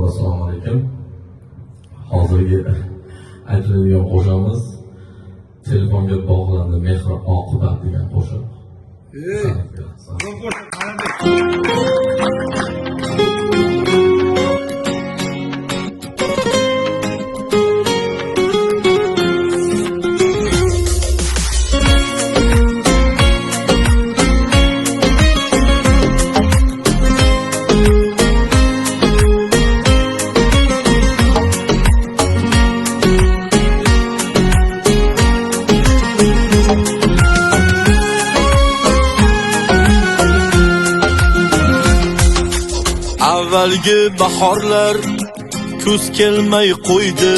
assalomu alaykum. Hozirgi aytiladigan qo'shig'imiz telefonga bog'landi mehr oqibat degan qo'shiq. Avvalgi bahorlar kuz kelmay qo'ydi.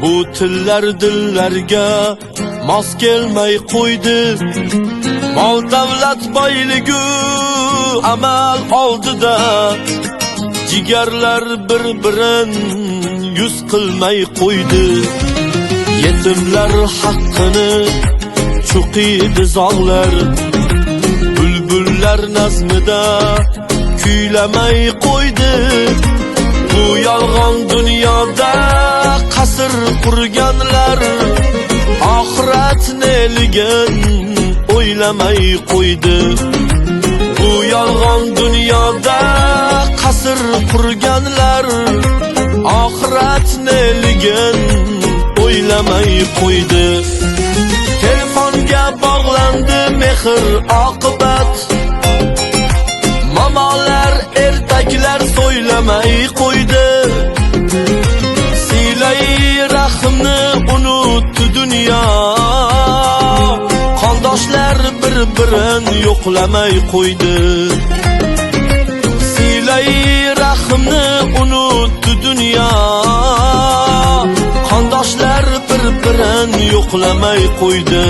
Bu tillar dillarga mos kelmay qo'ydi. Mol davlat boyligi amal oldida jigarlar bir-birin yuz qilmay qo'ydi. Yetimlar haqqini cho'qiydi zog'lar. Bulbullar nazmida kuylamay qo'ydi. Bu yolg'on dunyoda qasr qurganlar oxirat neligin o'ylamay qo'ydi. Bu yolg'on dunyoda qasr qurganlar oxirat neligin o'ylamay qo'ydi. Telefonga bog'landi mehr oqibat. Mamalar ertaklar so'ylamay qo'ydi. Silay rahmni unutdi dunyo. Qondoshlar bir-birin yo'qlamay qo'ydi. Silay rahmni unutdi dunyo. Qondoshlar bir-birin yo'qlamay qo'ydi.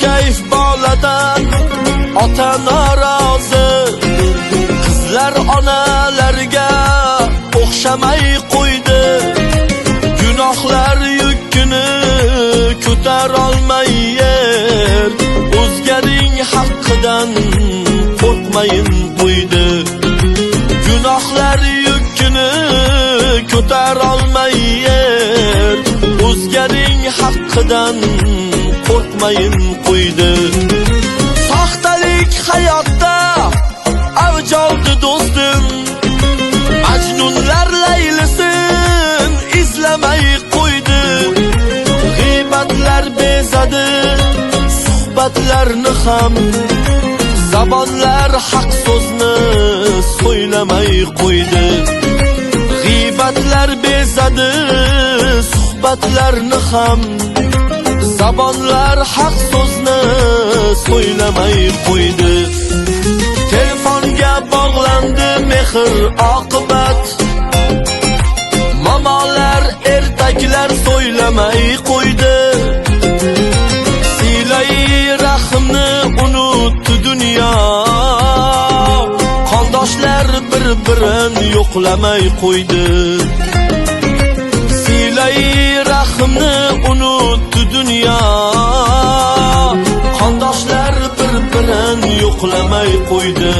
Kayf boladan ota norozi. Qizlar onalarga o'xshamay qo'ydi. Gunohlar yukini ko'tarolmay yer. O'zganing haqqidan qo'rqmayin qo'ydi. Gunohlar yukini ko'tarolmay yer. O'zganing haqqidan qo'rqmayin qo'ydi. Soxtalik hayotda avj oldi do'stim. Majnunlar laylisin izlamay qo'ydi. G'iybatlar bezadi suhbatlarni ham. Zabonlar haq so'zni so'ylamay qo'ydi. G'iybatlar bezadi suhbatlarni ham. Zabonlar haq so'zni so'ylamay qo'ydi. Telefonga bog'landi mehr oqibat. Mamalar ertaklar so'ylamay qo'ydi. Silay rahmni unutdi dunyo. Qondoshlar bir-birin yo'qlamay qo'ydi. Silay rahmni unutdi dunyo. Qondoshlar bir-birin yo'qlamay qo'ydi.